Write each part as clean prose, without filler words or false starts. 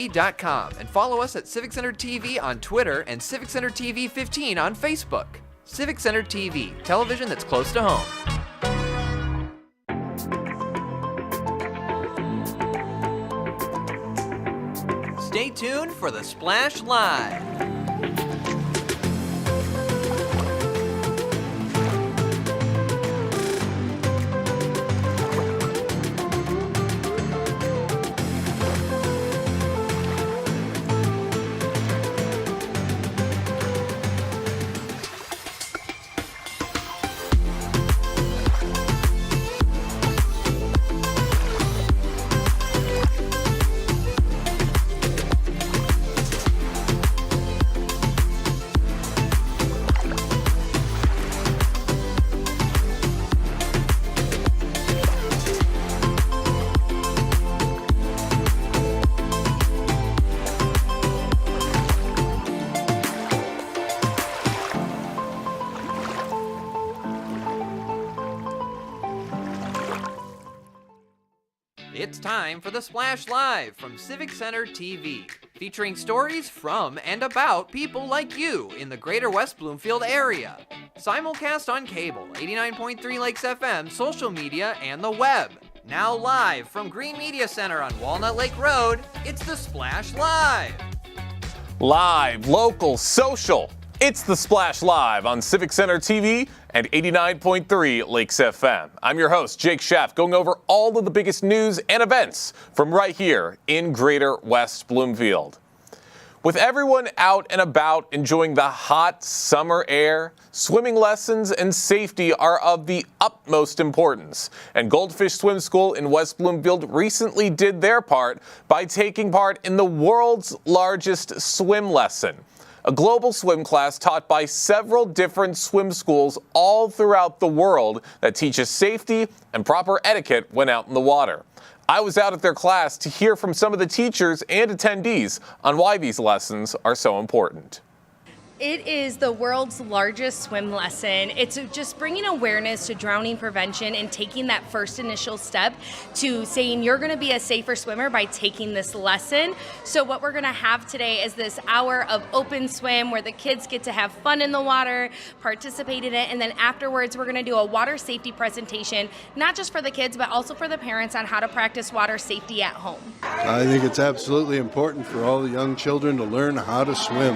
and follow us at Civic Center TV on Twitter and Civic Center TV 15 on Facebook. Civic Center TV, television that's close to home. Stay tuned for the Splash Live. It's time for the Splash Live from Civic Center TV, featuring stories from and about people like you in the Greater West Bloomfield area. Simulcast on cable, 89.3 Lakes FM, social media, and the web. Now live from Green Media Center on Walnut Lake Road, it's the Splash Live. Live, local, social. It's the Splash Live on Civic Center TV and 89.3 Lakes FM. I'm your host, Jake Schaff, going over all of the biggest news and events from right here in Greater West Bloomfield. With everyone out and about enjoying the hot summer air, swimming lessons and safety are of the utmost importance. And Goldfish Swim School in West Bloomfield recently did their part by taking part in the world's largest swim lesson. A global swim class taught by several different swim schools all throughout the world that teaches safety and proper etiquette when out in the water. I was out at their class to hear from some of the teachers and attendees on why these lessons are so important. It is the world's largest swim lesson. It's just bringing awareness to drowning prevention and taking that first initial step to saying you're going to be a safer swimmer by taking this lesson. So what we're going to have today is this hour of open swim where the kids get to have fun in the water, participate in it, and then afterwards we're going to do a water safety presentation, not just for the kids but also for the parents on how to practice water safety at home. I think it's absolutely important for all the young children to learn how to swim.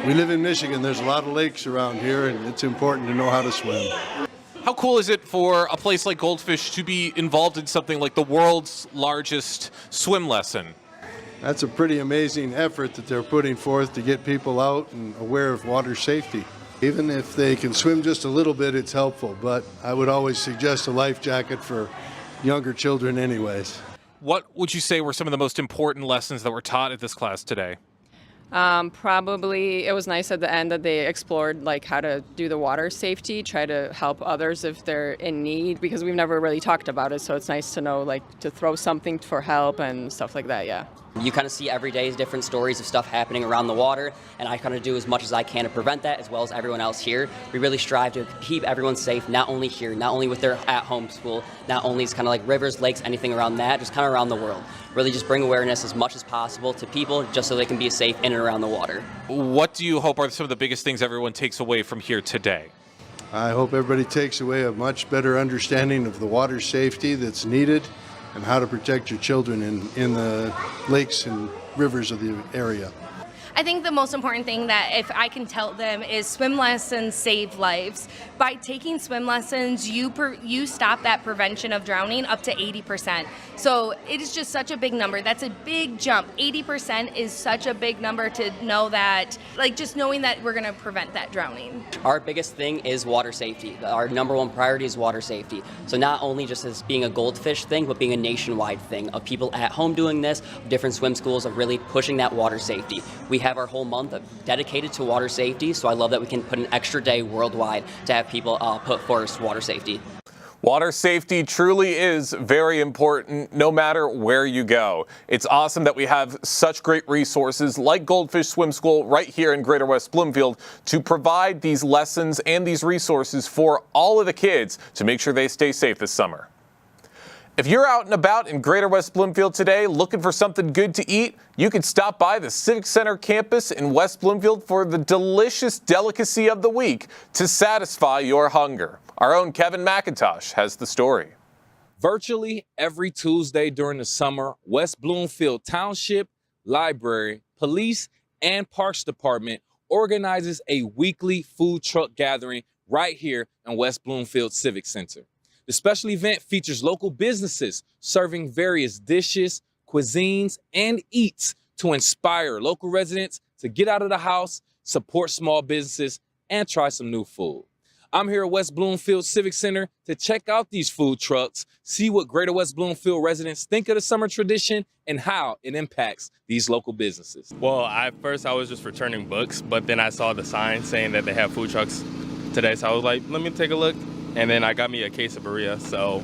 We live in Michigan. There's a lot of lakes around here, and it's important to know how to swim. How cool is it for a place like Goldfish to be involved in something like the world's largest swim lesson? That's a pretty amazing effort that they're putting forth to get people out and aware of water safety. Even if they can swim just a little bit, it's helpful, but I would always suggest a life jacket for younger children anyways. What would you say were some of the most important lessons that were taught at this class today? Probably it was nice at the end that they explored like how to do the water safety, try to help others if they're in need, because we've never really talked about it. So it's nice to know like to throw something for help and stuff like that. Yeah. You kind of see every day different stories of stuff happening around the water, and I kind of do as much as I can to prevent that, as well as everyone else here. We really strive to keep everyone safe, not only here, not only with their at-home school, not only it's kind of like rivers, lakes, anything around that, just kind of around the world. Really just bring awareness as much as possible to people just so they can be safe in and around the water. What do you hope are some of the biggest things everyone takes away from here today? I hope everybody takes away a much better understanding of the water safety that's needed and how to protect your children in the lakes and rivers of the area. I think the most important thing that if I can tell them is swim lessons save lives. By taking swim lessons, you stop that prevention of drowning up to 80%. So it is just such a big number. That's a big jump. 80% is such a big number to know that, like just knowing that we're going to prevent that drowning. Our biggest thing is water safety. Our number one priority is water safety. So not only just as being a Goldfish thing, but being a nationwide thing of people at home doing this, different swim schools of really pushing that water safety. We have our whole month dedicated to water safety, so I love that we can put an extra day worldwide to have people put first water safety. Water safety truly is very important no matter where you go. It's awesome that we have such great resources like Goldfish Swim School right here in Greater West Bloomfield to provide these lessons and these resources for all of the kids to make sure they stay safe this summer. If you're out and about in Greater West Bloomfield today looking for something good to eat, you can stop by the Civic Center campus in West Bloomfield for the delicious delicacy of the week to satisfy your hunger. Our own Kevin McIntosh has the story. Virtually every Tuesday during the summer, West Bloomfield Township, Library, Police, and Parks Department organizes a weekly food truck gathering right here in West Bloomfield Civic Center. The special event features local businesses serving various dishes, cuisines, and eats to inspire local residents to get out of the house, support small businesses, and try some new food. I'm here at West Bloomfield Civic Center to check out these food trucks, see what Greater West Bloomfield residents think of the summer tradition and how it impacts these local businesses. Well, at first I was just returning books, but then I saw the sign saying that they have food trucks today, so I was like, let me take a look. And then I got me a case of burrito,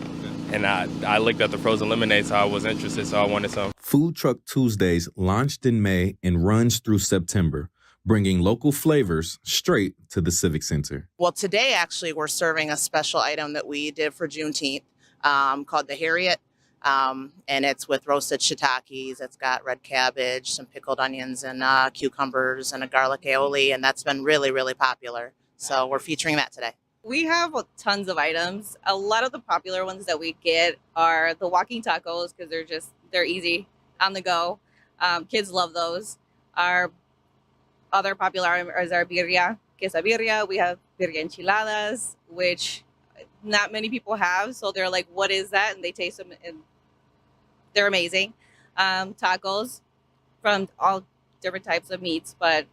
and I looked at the frozen lemonade, so I was interested, so I wanted some. Food Truck Tuesdays launched in May and runs through September, bringing local flavors straight to the Civic Center. Well, today, actually, we're serving a special item that we did for Juneteenth called the Harriet, and it's with roasted shiitakes. It's got red cabbage, some pickled onions, and cucumbers, and a garlic aioli, and that's been really, really popular. So we're featuring that today. We have tons of items. A lot of the popular ones that we get are the walking tacos because they're easy on the go. Kids love those. Our other popular item is our birria, quesabirria. We have birria enchiladas, which not many people have. So they're like, what is that? And they taste them and they're amazing. Tacos from all different types of meats, but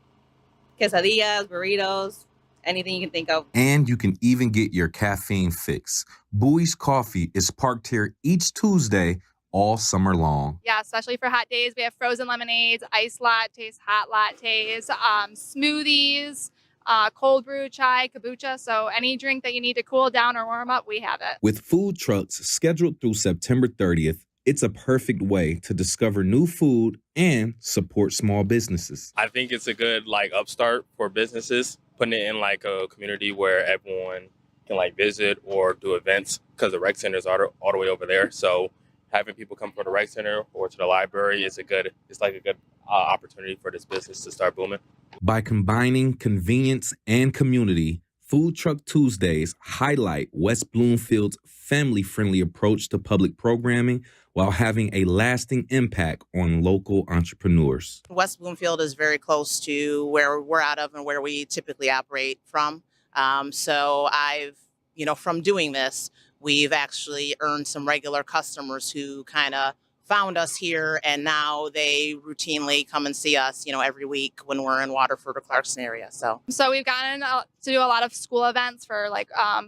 quesadillas, burritos, anything you can think of. And you can even get your caffeine fix. Bowie's Coffee is parked here each Tuesday all summer long. Yeah, especially for hot days. We have frozen lemonades, iced lattes, hot lattes, smoothies, cold brew, chai, kombucha. So any drink that you need to cool down or warm up, we have it. With food trucks scheduled through September 30th, it's a perfect way to discover new food and support small businesses. I think it's a good upstart for businesses, putting it in a community where everyone can visit or do events because the rec center is all the way over there. So having people come from the rec center or to the library is a good opportunity for this business to start booming. By combining convenience and community, Food Truck Tuesdays highlight West Bloomfield's family-friendly approach to public programming while having a lasting impact on local entrepreneurs. West Bloomfield is very close to where we're out of and where we typically operate from. So from doing this, we've actually earned some regular customers who kind of found us here, and now they routinely come and see us, every week when we're in Waterford or Clarkson area. So we've gotten to do a lot of school events for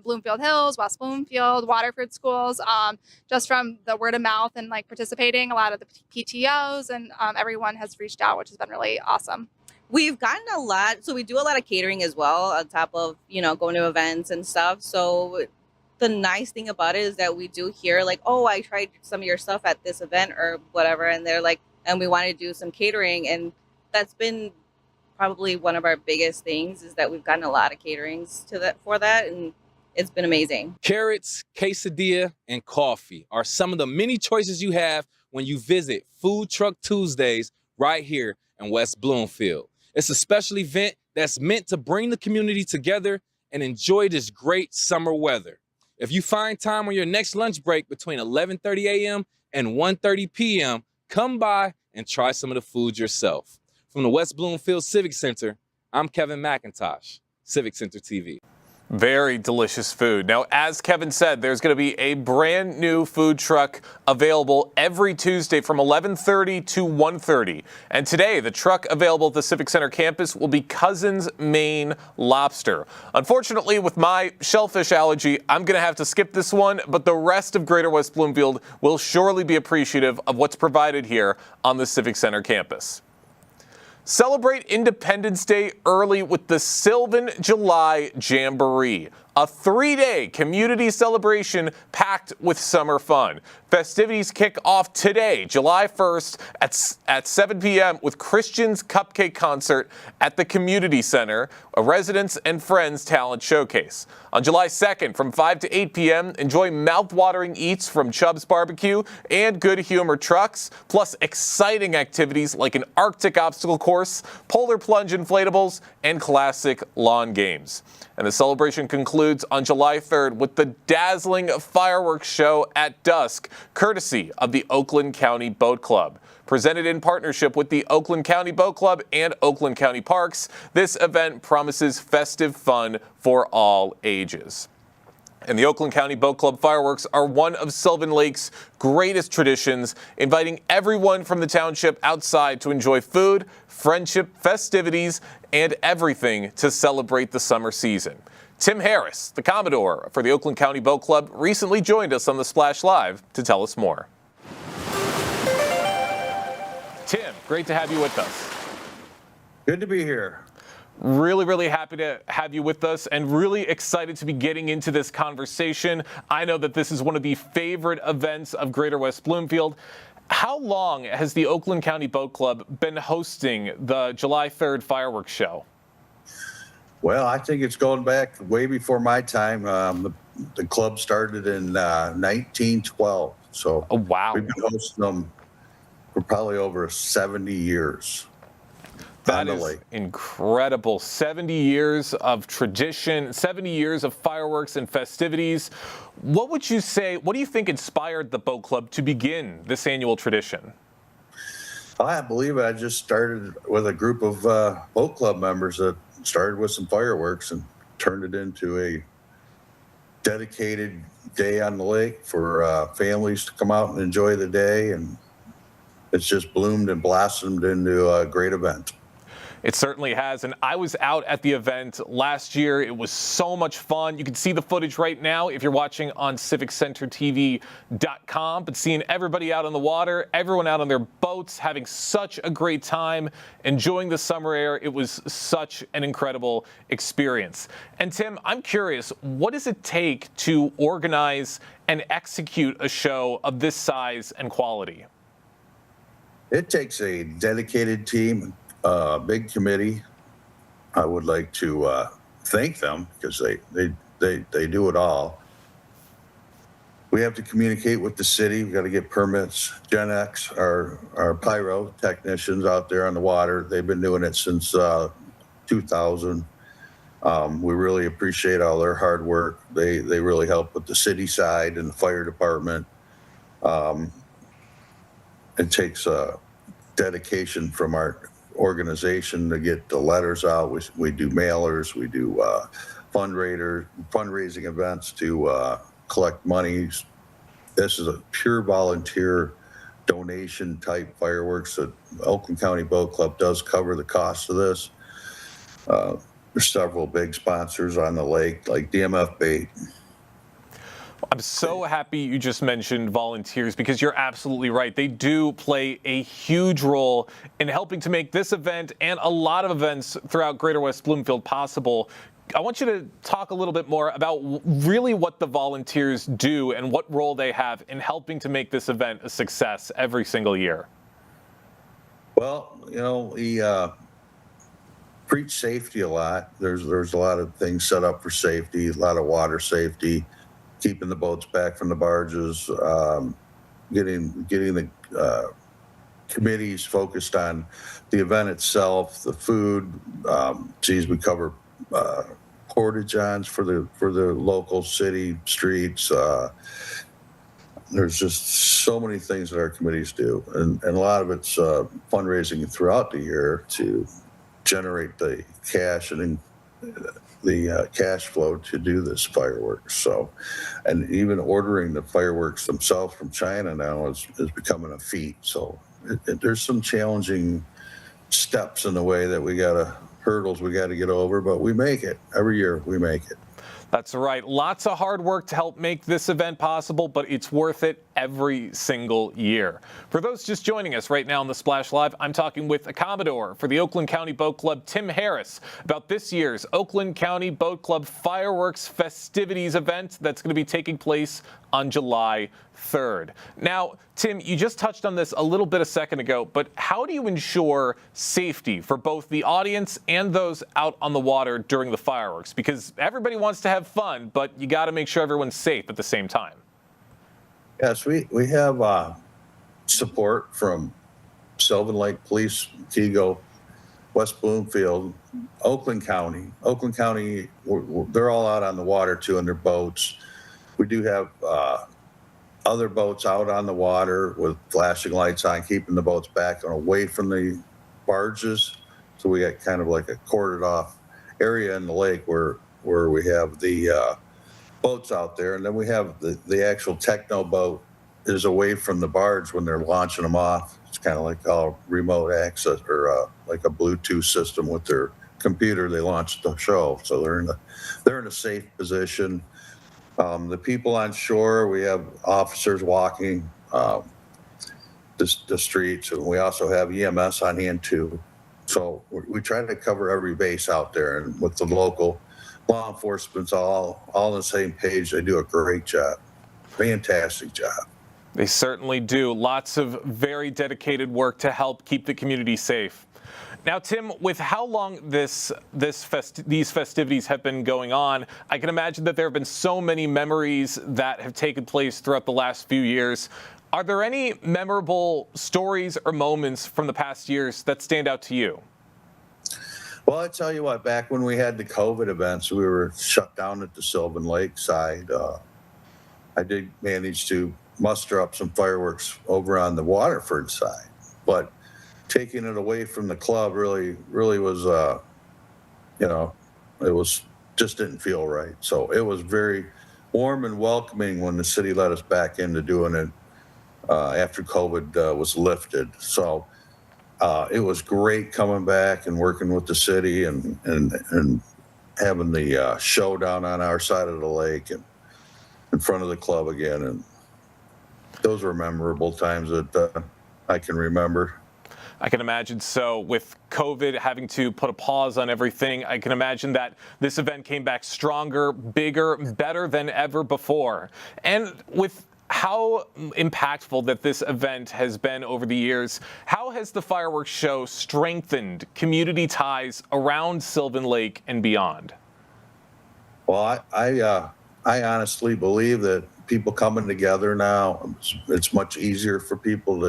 Bloomfield Hills, West Bloomfield, Waterford schools, just from the word of mouth and participating. A lot of the PTOs and everyone has reached out, which has been really awesome. We've gotten a lot. So we do a lot of catering as well on top of, going to events and stuff. So the nice thing about it is that we do hear oh, I tried some of your stuff at this event or whatever. And they're and we want to do some catering. And that's been probably one of our biggest things is that we've gotten a lot of caterings for that. And it's been amazing. Carrots, quesadilla, and coffee are some of the many choices you have when you visit Food Truck Tuesdays right here in West Bloomfield. It's a special event that's meant to bring the community together and enjoy this great summer weather. If you find time on your next lunch break between 11:30 a.m. and 1:30 p.m., come by and try some of the food yourself. From the West Bloomfield Civic Center, I'm Kevin McIntosh, Civic Center TV. Very delicious food. Now, as Kevin said, there's going to be a brand new food truck available every Tuesday from 11:30 to 1:30. And today, the truck available at the Civic Center campus will be Cousin's Maine Lobster. Unfortunately, with my shellfish allergy, I'm going to have to skip this one, but the rest of Greater West Bloomfield will surely be appreciative of what's provided here on the Civic Center campus. Celebrate Independence Day early with the Sylvan July Jamboree, a 3-day community celebration packed with summer fun. Festivities kick off today, July 1st at 7 p.m. with Christian's Cupcake Concert at the Community Center, a residents and friends talent showcase. On July 2nd from 5 to 8 p.m., enjoy mouth-watering eats from Chubb's Barbecue and Good Humor Trucks, plus exciting activities like an Arctic obstacle course, polar plunge inflatables, and classic lawn games. And the celebration concludes on July 3rd with the dazzling fireworks show at dusk, courtesy of the Oakland County Boat Club. Presented in partnership with the Oakland County Boat Club and Oakland County Parks, this event promises festive fun for all ages. And the Oakland County Boat Club fireworks are one of Sylvan Lake's greatest traditions, inviting everyone from the township outside to enjoy food, friendship, festivities, and everything to celebrate the summer season. Tim Harris, the Commodore for the Oakland County Boat Club, recently joined us on the Splash Live to tell us more. Tim, great to have you with us. Good to be here. Really, really happy to have you with us and really excited to be getting into this conversation. I know that this is one of the favorite events of Greater West Bloomfield. How long has the Oakland County Boat Club been hosting the July 3rd fireworks show? Well, I think it's going back way before my time. The club started in 1912. So oh, wow. We've been hosting them for probably over 70 years. That is incredible. 70 years of tradition, 70 years of fireworks and festivities. What would you say, what do you think inspired the boat club to begin this annual tradition? I believe I just started with a group of boat club members that started with some fireworks and turned it into a dedicated day on the lake for families to come out and enjoy the day. And it's just bloomed and blossomed into a great event. It certainly has, and I was out at the event last year. It was so much fun. You can see the footage right now if you're watching on civiccentertv.com, but seeing everybody out on the water, everyone out on their boats, having such a great time, enjoying the summer air, it was such an incredible experience. And Tim, I'm curious, what does it take to organize and execute a show of this size and quality? It takes a dedicated team, a big committee. I would like to thank them because they do it all. We have to communicate with the city. We got to get permits. Gen X, our pyro technicians out there on the water, they've been doing it since 2000. We really appreciate all their hard work. They really help with the city side and the fire department. It takes dedication from our organization to get the letters out. We do mailers, we do fundraising events to collect monies. This is a pure volunteer donation type fireworks. The Oakland County Boat Club does cover the cost of this. There's several big sponsors on the lake like DMF Bait. I'm so happy you just mentioned volunteers because you're absolutely right. They do play a huge role in helping to make this event and a lot of events throughout Greater West Bloomfield possible. I want you to talk a little bit more about really what the volunteers do and what role they have in helping to make this event a success every single year. Well, you know, we preach safety a lot. There's a lot of things set up for safety, a lot of water safety, keeping the boats back from the barges, getting the committees focused on the event itself, the food. We cover porta-johns for the local city streets. There's just so many things that our committees do, and a lot of it's fundraising throughout the year to generate the cash and the cash flow to do this fireworks. So, and even ordering the fireworks themselves from China now is becoming a feat. So there's some challenging steps in the way that hurdles we got to get over, but we make it. Every year we make it. That's right. Lots of hard work to help make this event possible, but it's worth it every single year. For those just joining us right now on the Splash Live, I'm talking with a Commodore for the Oakland County Boat Club, Tim Harris, about this year's Oakland County Boat Club Fireworks Festivities event that's going to be taking place on July 3rd. Now, Tim, you just touched on this a little bit a second ago, but how do you ensure safety for both the audience and those out on the water during the fireworks? Because everybody wants to have fun, but you got to make sure everyone's safe at the same time. Yes, we have support from Sylvan Lake Police, Tego, West Bloomfield, Oakland County. Oakland County, they're all out on the water too in their boats. We do have other boats out on the water with flashing lights on, keeping the boats back and away from the barges. So we got kind of like a cordoned off area in the lake where we have the boats out there. And then we have the actual techno boat is away from the barge when they're launching them off. It's kind of like a remote access or like a Bluetooth system with their computer. They launch the show. So they're in a safe position. The people on shore, we have officers walking the streets, and we also have EMS on hand too. So we try to cover every base out there, and with the local law enforcement's all on the same page. They do a great job, fantastic job. They certainly do. Lots of very dedicated work to help keep the community safe. Now, Tim, with how long these festivities have been going on, I can imagine that there have been so many memories that have taken place throughout the last few years. Are there any memorable stories or moments from the past years that stand out to you? Well, I tell you what, back when we had the COVID events, we were shut down at the Sylvan Lake side. I did manage to muster up some fireworks over on the Waterford side, but taking it away from the club really was, it was just didn't feel right. So it was very warm and welcoming when the city let us back into doing it after COVID was lifted. So it was great coming back and working with the city and having the showdown on our side of the lake and in front of the club again. And those were memorable times that I can remember. I can imagine so. With COVID having to put a pause on everything, I can imagine that this event came back stronger, bigger, better than ever before. And with how impactful that this event has been over the years, how has the fireworks show strengthened community ties around Sylvan Lake and beyond? Well, I honestly believe that people coming together now, it's much easier for people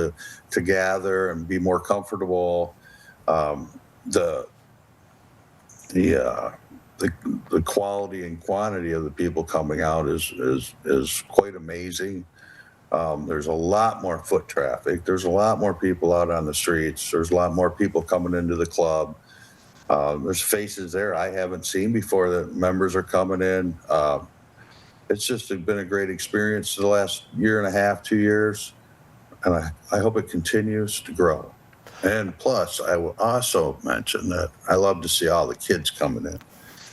to gather and be more comfortable. The quality and quantity of the people coming out is quite amazing. There's a lot more foot traffic. There's a lot more people out on the streets. There's a lot more people coming into the club. There's faces there I haven't seen before that members are coming in. It's just been a great experience the last year and a half, 2 years, and I hope it continues to grow. And plus, I will also mention that I love to see all the kids coming in.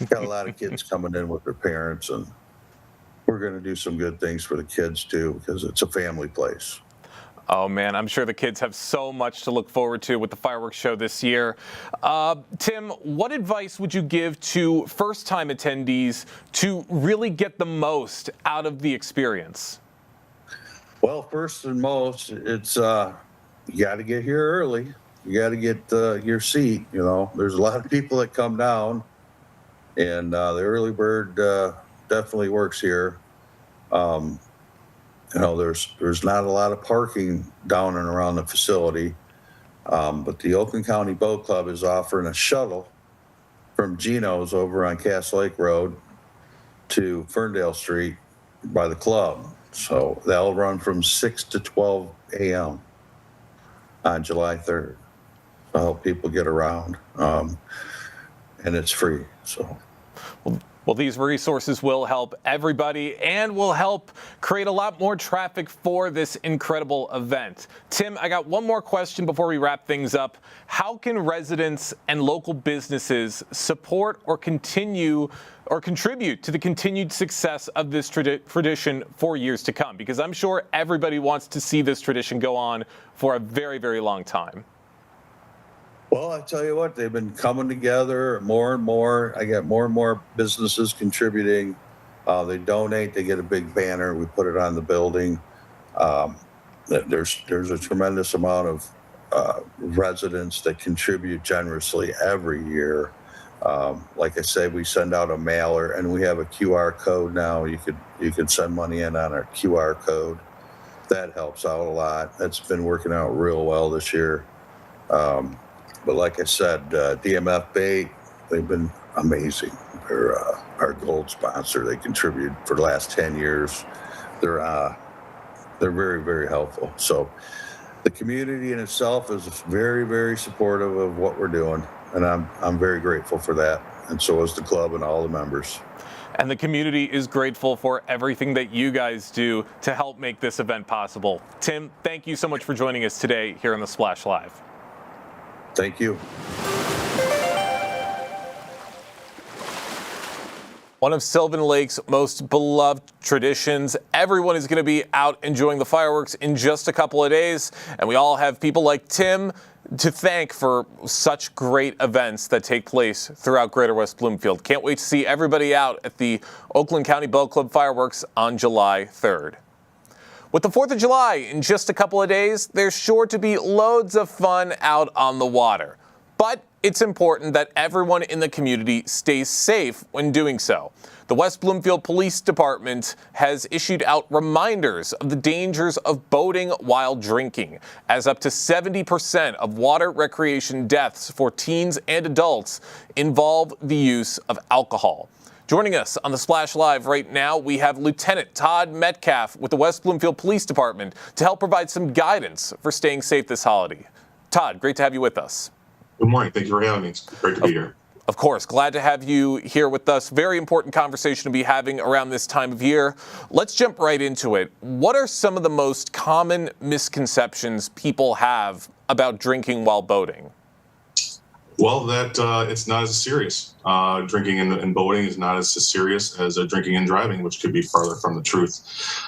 Got a lot of kids coming in with their parents, and we're going to do some good things for the kids too, because it's a family place. Oh, man, I'm sure the kids have so much to look forward to with the fireworks show this year. Tim, what advice would you give to first-time attendees to really get the most out of the experience? Well, first and most, it's you got to get here early. You got to get your seat. You know, there's a lot of people that come down, and the early bird definitely works here. There's not a lot of parking down and around the facility, but the Oakland County Boat Club is offering a shuttle from Geno's over on Cass Lake Road to Ferndale Street by the club. So that'll run from 6 to 12 a.m. on July 3rd. To help people get around, and it's free. So. Well, Well, these resources will help everybody and will help create a lot more traffic for this incredible event. Tim, I got one more question before we wrap things up. How can residents and local businesses support or continue or contribute to the continued success of this tradition for years to come? Because I'm sure everybody wants to see this tradition go on for a very, very long time. Well, I tell you what, they've been coming together more and more. I get more and more businesses contributing. They donate. They get a big banner. We put it on the building. There's a tremendous amount of residents that contribute generously every year. Like I said, we send out a mailer, and we have a QR code now. You could send money in on our QR code. That helps out a lot. That's been working out real well this year. But like I said, DMF Bait, they've been amazing. They're our gold sponsor. They contribute for the last 10 years. They're very, very helpful. So the community in itself is very, very supportive of what we're doing, and I'm very grateful for that. And so is the club and all the members. And the community is grateful for everything that you guys do to help make this event possible. Tim, thank you so much for joining us today here on the Splash Live. Thank you. One of Sylvan Lake's most beloved traditions. Everyone is going to be out enjoying the fireworks in just a couple of days, and we all have people like Tim to thank for such great events that take place throughout Greater West Bloomfield. Can't wait to see everybody out at the Oakland County Boat Club fireworks on July 3rd. With the 4th of July in just a couple of days, there's sure to be loads of fun out on the water. But it's important that everyone in the community stays safe when doing so. The West Bloomfield Police Department has issued out reminders of the dangers of boating while drinking, as up to 70% of water recreation deaths for teens and adults involve the use of alcohol. Joining us on the Splash Live right now, we have Lieutenant Todd Metcalf with the West Bloomfield Police Department to help provide some guidance for staying safe this holiday. Todd, great to have you with us. Good morning. Thank you for having me. It's great to be here. Of course, glad to have you here with us. Very important conversation to be having around this time of year. Let's jump right into it. What are some of the most common misconceptions people have about drinking while boating? Well, that it's not as serious. Drinking and boating is not as serious as drinking and driving, which could be farther from the truth.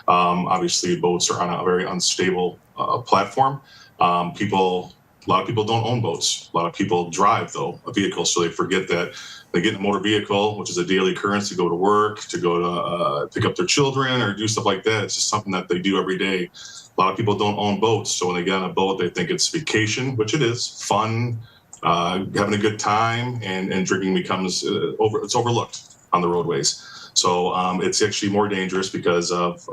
Obviously, boats are on a very unstable platform. A lot of people don't own boats. A lot of people drive, though, a vehicle, so they forget that they get in a motor vehicle, which is a daily occurrence, to go to work, to go to pick up their children or do stuff like that. It's just something that they do every day. A lot of people don't own boats, so when they get on a boat, they think it's vacation, which it is, fun, having a good time, and drinking becomes it's overlooked on the roadways. So it's actually more dangerous because of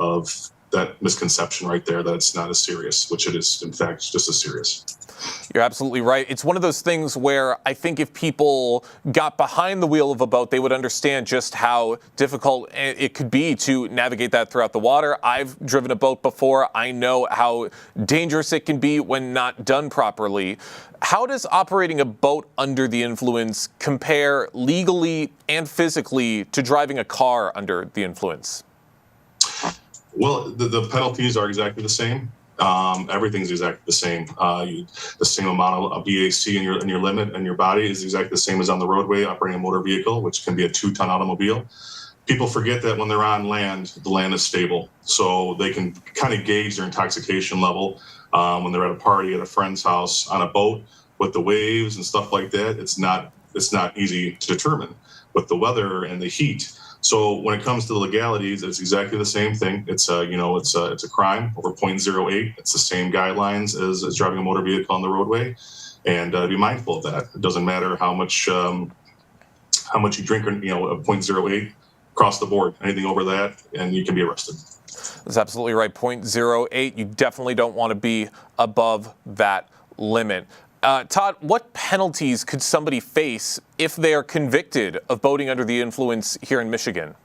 that misconception right there that it's not as serious, which it is, in fact, just as serious. You're absolutely right. It's one of those things where I think if people got behind the wheel of a boat, they would understand just how difficult it could be to navigate that throughout the water. I've driven a boat before. I know how dangerous it can be when not done properly. How does operating a boat under the influence compare legally and physically to driving a car under the influence? Well, the penalties are exactly the same. Everything's exactly the same. The same amount of BAC in your limit and your body is exactly the same as on the roadway operating a motor vehicle, which can be a 2-ton automobile. People forget that when they're on land, the land is stable, so they can kind of gauge their intoxication level when they're at a party at a friend's house. On a boat with the waves and stuff like that, it's not easy to determine with the weather and the heat. So when it comes to the legalities, it's exactly the same thing. It's a crime over 0.08. It's the same guidelines as driving a motor vehicle on the roadway, and be mindful of that. It doesn't matter how much you drink, a 0.08 across the board. Anything over that, and you can be arrested. That's absolutely right. 0.08. You definitely don't want to be above that limit. Todd, what penalties could somebody face if they are convicted of boating under the influence here in Michigan?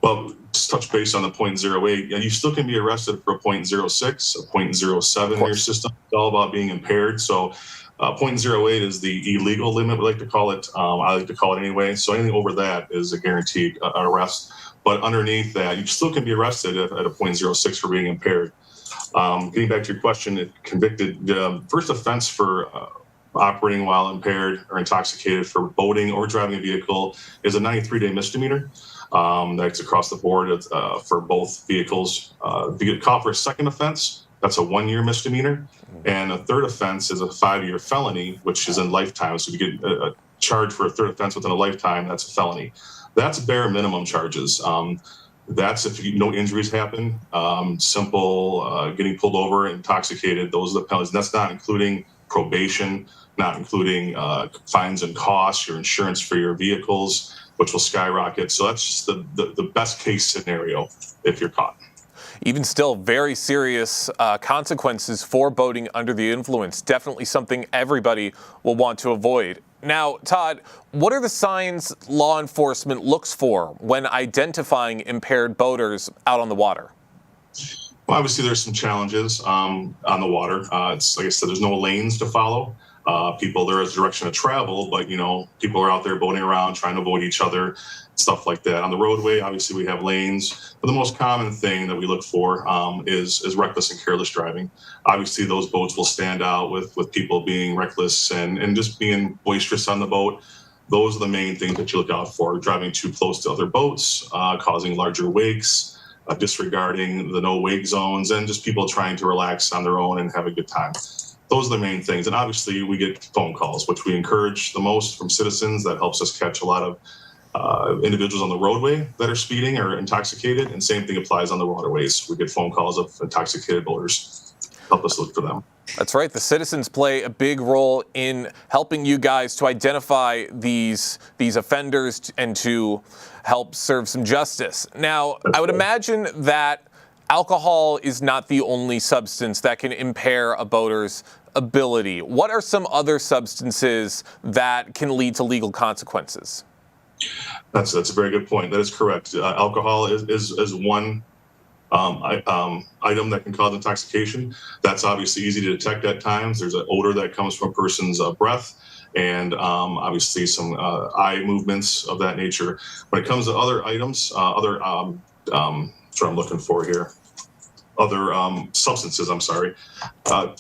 Well, just touch base on the 0.08. You still can be arrested for a 0.06, a 0.07 in your system. It's all about being impaired. So .08 is the illegal limit, we like to call it. I like to call it anyway. So anything over that is a guaranteed arrest. But underneath that, you still can be arrested at a .06 for being impaired. Getting back to your question, convicted, first offense for operating while impaired or intoxicated for boating or driving a vehicle is a 93-day misdemeanor. That's across the board for both vehicles. If you get caught for a second offense, that's a 1-year misdemeanor. And a third offense is a 5-year felony, which is in lifetime. So if you get a charge for a third offense within a lifetime, that's a felony. That's bare minimum charges. That's if no injuries happen, simple getting pulled over, intoxicated, those are the penalties. And that's not including probation, not including fines and costs, your insurance for your vehicles, which will skyrocket. So that's just the best case scenario if you're caught. Even still, very serious consequences for boating under the influence. Definitely something everybody will want to avoid. Now, Todd, what are the signs law enforcement looks for when identifying impaired boaters out on the water? Well, obviously, there's some challenges on the water. It's like I said, there's no lanes to follow. There is direction of travel, but people are out there boating around, trying to avoid each other, stuff like that. On the roadway, obviously, we have lanes. But the most common thing that we look for is reckless and careless driving. Obviously, those boats will stand out with people being reckless and just being boisterous on the boat. Those are the main things that you look out for. Driving too close to other boats, causing larger wakes, disregarding the no wake zones, and just people trying to relax on their own and have a good time. Those are the main things. And obviously, we get phone calls, which we encourage the most from citizens. That helps us catch a lot of individuals on the roadway that are speeding or intoxicated. And same thing applies on the waterways. We get phone calls of intoxicated boaters. Help us look for them. That's right. The citizens play a big role in helping you guys to identify these offenders and to help serve some justice. Now, I would imagine that alcohol is not the only substance that can impair a boater's ability. What are some other substances that can lead to legal consequences? That's a very good point. That is correct. Alcohol is one item that can cause intoxication. That's obviously easy to detect at times. There's an odor that comes from a person's breath, and obviously some eye movements of that nature. When it comes to other items, that's what I'm looking for here. Other substances,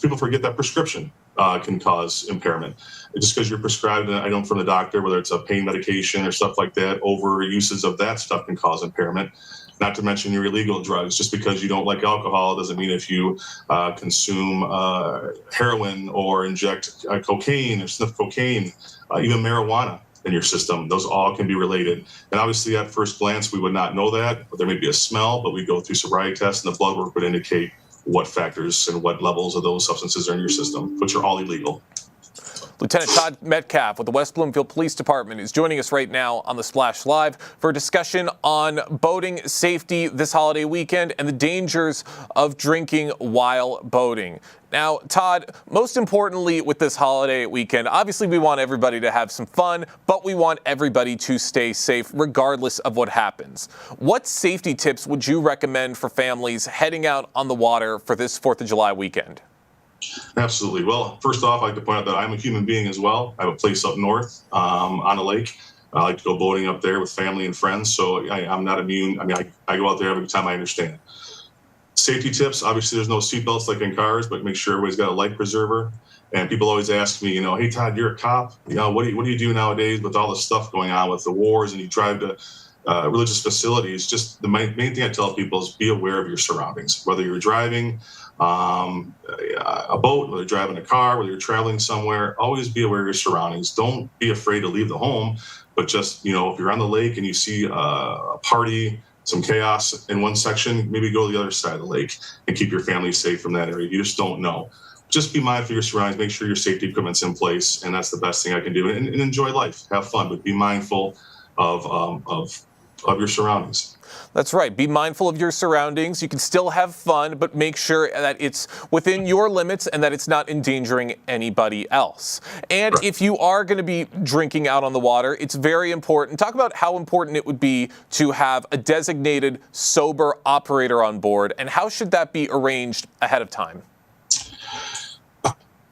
people forget that prescription can cause impairment. Just because you're prescribed an item from the doctor, whether it's a pain medication or stuff like that, over uses of that stuff can cause impairment. Not to mention your illegal drugs. Just because you don't like alcohol doesn't mean if you consume heroin or inject cocaine or sniff cocaine, even marijuana in your system, those all can be related. And obviously at first glance, we would not know that, but there may be a smell, but we go through sobriety tests and the blood work would indicate what factors and what levels of those substances are in your system, which are all illegal. Lieutenant Todd Metcalf with the West Bloomfield Police Department is joining us right now on the Splash Live for a discussion on boating safety this holiday weekend and the dangers of drinking while boating. Now, Todd, most importantly with this holiday weekend, obviously we want everybody to have some fun, but we want everybody to stay safe regardless of what happens. What safety tips would you recommend for families heading out on the water for this 4th of July weekend? Absolutely. Well, first off, I'd like to point out that I'm a human being as well. I have a place up north on a lake. I like to go boating up there with family and friends, so I'm not immune. I go out there every time I understand. Safety tips, obviously there's no seatbelts like in cars, but make sure everybody's got a life preserver. And people always ask me, hey, Todd, you're a cop. What do you do nowadays with all the stuff going on with the wars and you drive to religious facilities? Just the main thing I tell people is be aware of your surroundings, whether you're driving a boat, whether you're driving a car, whether you're traveling somewhere, always be aware of your surroundings. Don't be afraid to leave the home, but just, if you're on the lake and you see a party, some chaos in one section, maybe go to the other side of the lake and keep your family safe from that area. You just don't know. Just be mindful of your surroundings, make sure your safety equipment's in place, and that's the best thing I can do. And enjoy life, have fun, but be mindful of your surroundings. That's right. Be mindful of your surroundings. You can still have fun, but make sure that it's within your limits and that it's not endangering anybody else. And if you are going to be drinking out on the water, it's very important. Talk about how important it would be to have a designated sober operator on board, and how should that be arranged ahead of time?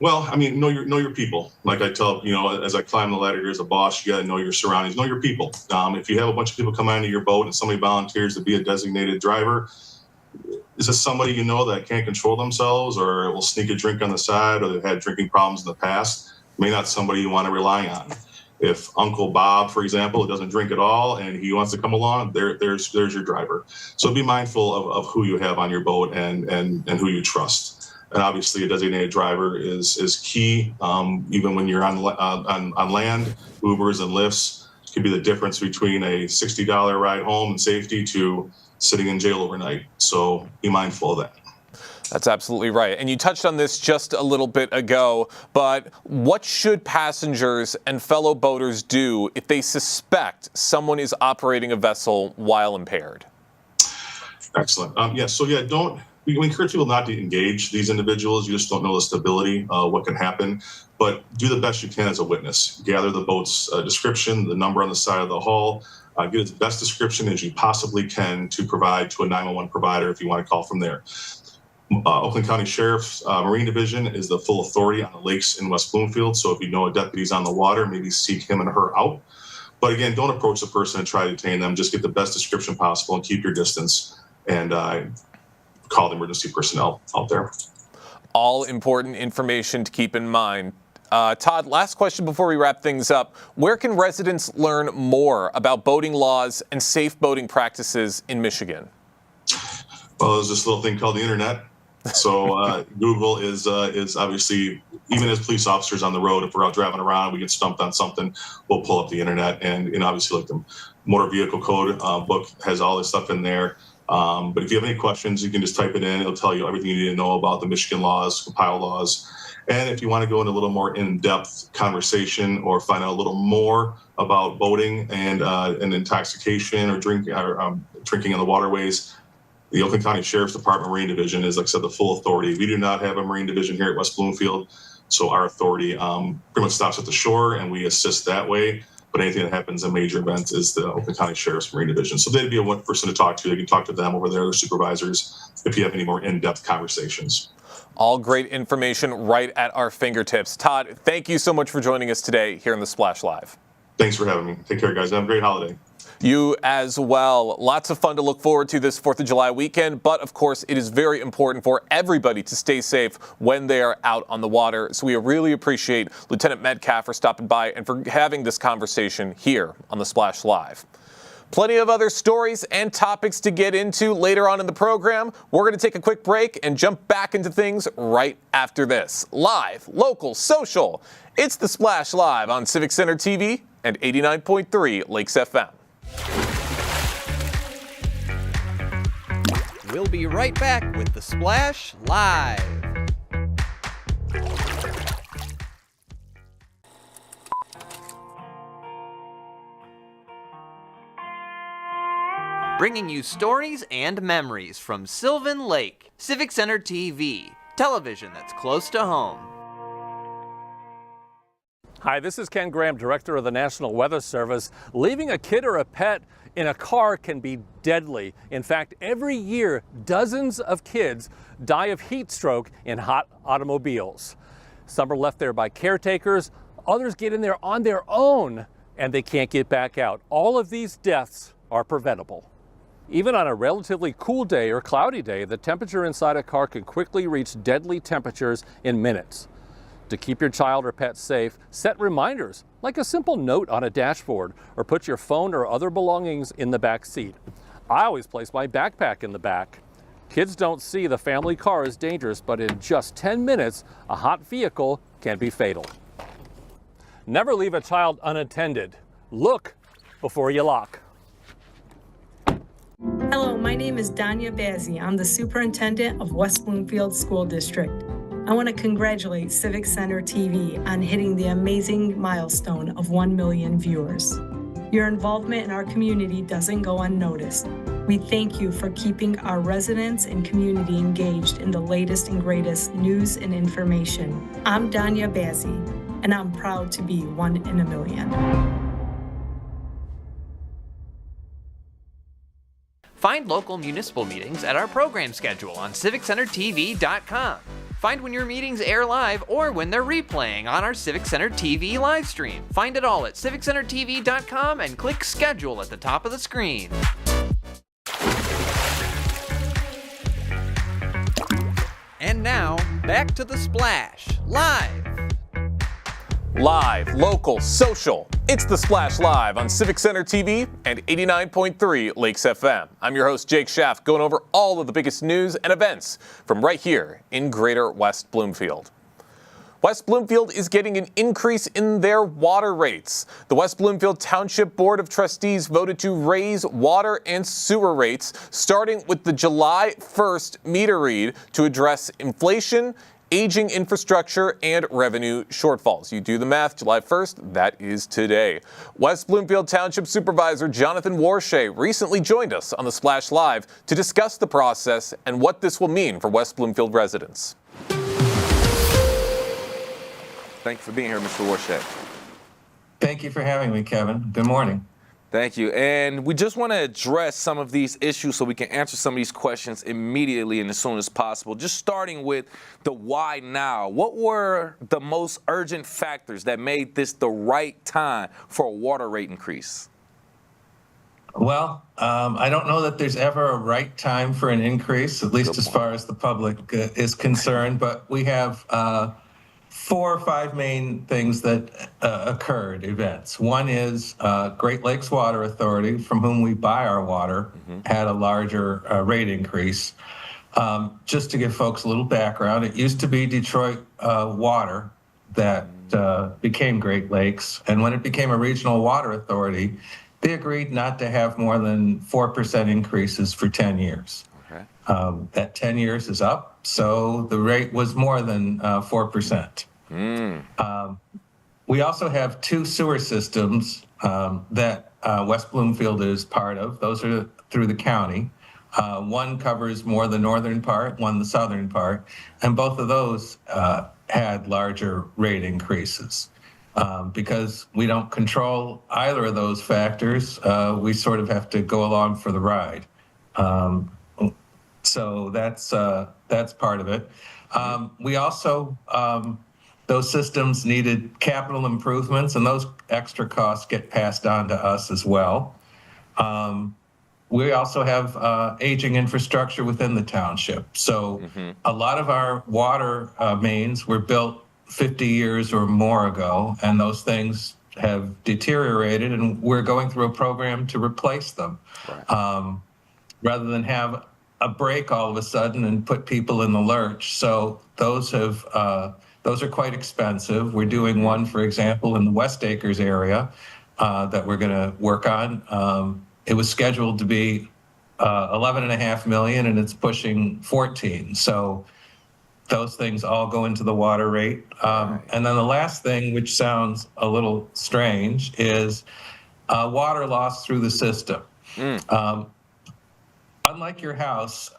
Well, I mean, know your people. Like I tell, as I climb the ladder here as a boss, you got to know your surroundings, know your people. If you have a bunch of people come onto your boat and somebody volunteers to be a designated driver, is this somebody that can't control themselves, or will sneak a drink on the side, or they've had drinking problems in the past? May not somebody you want to rely on. If Uncle Bob, for example, doesn't drink at all and he wants to come along, there's your driver. So be mindful of who you have on your boat and who you trust. And obviously, a designated driver is key. Even when you're on land, Ubers and Lyfts could be the difference between a $60 ride home in safety to sitting in jail overnight. So be mindful of that. That's absolutely right. And you touched on this just a little bit ago, but what should passengers and fellow boaters do if they suspect someone is operating a vessel while impaired? Excellent. We encourage people not to engage these individuals. You just don't know the stability, what can happen. But do the best you can as a witness. Gather the boat's description, the number on the side of the hull. Get as best description as you possibly can to provide to a 911 provider if you want to call from there. Oakland County Sheriff's Marine Division is the full authority on the lakes in West Bloomfield. So if you know a deputy's on the water, maybe seek him and her out. But again, don't approach the person and try to detain them. Just get the best description possible and keep your distance. And call the emergency personnel out there. All important information to keep in mind. Todd, last question before we wrap things up. Where can residents learn more about boating laws and safe boating practices in Michigan? Well, there's this little thing called the internet. So Google is obviously, even as police officers on the road, if we're out driving around, we get stumped on something, we'll pull up the internet. And obviously, like the motor vehicle code book has all this stuff in there. But if you have any questions, you can just type it in. It'll tell you everything you need to know about the Michigan laws, compiled laws. And if you want to go into a little more in-depth conversation or find out a little more about boating and intoxication or drinking on the waterways, the Oakland County Sheriff's Department Marine Division is, like I said, the full authority. We do not have a Marine Division here at West Bloomfield, so our authority pretty much stops at the shore, and we assist that way. But anything that happens in major events is the Oakland County Sheriff's Marine Division. So they'd be a one person to talk to. They can talk to them over there, their supervisors, if you have any more in-depth conversations. All great information right at our fingertips. Todd, thank you so much for joining us today here in the Splash Live. Thanks for having me. Take care, guys. Have a great holiday. You as well. Lots of fun to look forward to this 4th of July weekend, but of course it is very important for everybody to stay safe when they are out on the water. So we really appreciate Lieutenant Metcalf for stopping by and for having this conversation here on the Splash Live. Plenty of other stories and topics to get into later on in the program. We're going to take a quick break and jump back into things right after this. Live, local, social. It's the Splash Live on Civic Center TV and 89.3 Lakes FM. We'll be right back with the Splash Live. Bringing you stories and memories from Sylvan Lake. Civic Center TV, television that's close to home. Hi, this is Ken Graham, Director of the National Weather Service. Leaving a kid or a pet in a car can be deadly. In fact, every year, dozens of kids die of heat stroke in hot automobiles. Some are left there by caretakers, others get in there on their own, and they can't get back out. All of these deaths are preventable. Even on a relatively cool day or cloudy day, the temperature inside a car can quickly reach deadly temperatures in minutes. To keep your child or pet safe, set reminders, like a simple note on a dashboard, or put your phone or other belongings in the back seat. I always place my backpack in the back. Kids don't see the family car as dangerous, but in just 10 minutes, a hot vehicle can be fatal. Never leave a child unattended. Look before you lock. Hello, my name is Danya Bazzi. I'm the superintendent of West Bloomfield School District. I want to congratulate Civic Center TV on hitting the amazing milestone of 1 million viewers. Your involvement in our community doesn't go unnoticed. We thank you for keeping our residents and community engaged in the latest and greatest news and information. I'm Danya Bazzi, and I'm proud to be 1 in a million. Find local municipal meetings at our program schedule on civiccentertv.com. Find when your meetings air live or when they're replaying on our Civic Center TV live stream. Find it all at civiccentertv.com and click schedule at the top of the screen. And now, back to The Splash, live. Live, local, social. It's The Splash Live on Civic Center TV and 89.3 Lakes FM. I'm your host, Jake Schaff, going over all of the biggest news and events from right here in Greater West Bloomfield. West Bloomfield is getting an increase in their water rates. The West Bloomfield Township Board of Trustees voted to raise water and sewer rates starting with the July 1st meter read to address inflation, aging infrastructure, and revenue shortfalls. You do the math, July 1st, that is today. West Bloomfield Township Supervisor Jonathan Warshay recently joined us on the Splash Live to discuss the process and what this will mean for West Bloomfield residents. Thank you for being here, Mr. Warshay. Thank you for having me, Kevin. Good morning. Thank you. And we just want to address some of these issues so we can answer some of these questions immediately and as soon as possible. Just starting with the why now. What were the most urgent factors that made this the right time for a water rate increase? Well, I don't know that there's ever a right time for an increase, at least as far as the public is concerned, but we have 4 or 5 main things that occurred, events. One is Great Lakes Water Authority, from whom we buy our water, had a larger rate increase. Just to give folks a little background, it used to be Detroit Water that became Great Lakes. And when it became a regional water authority, they agreed not to have more than 4% increases for 10 years. Okay. That 10 years is up, so the rate was more than 4%. We also have 2 sewer systems that West Bloomfield is part of. Those are through the county. One covers more the northern part, one the southern part, and both of those had larger rate increases. Because we don't control either of those factors, we sort of have to go along for the ride. So that's part of it. We also, those systems needed capital improvements, and those extra costs get passed on to us as well. We also have aging infrastructure within the township. So a lot of our water mains were built 50 years or more ago, and those things have deteriorated, and we're going through a program to replace them. Right. Rather than have a break all of a sudden and put people in the lurch. So those are quite expensive. We're doing one, for example, in the West Acres area that we're going to work on. It was scheduled to be $11.5 million, and it's pushing 14. So those things all go into the water rate. And then the last thing, which sounds a little strange, is water loss through the system. Unlike your house,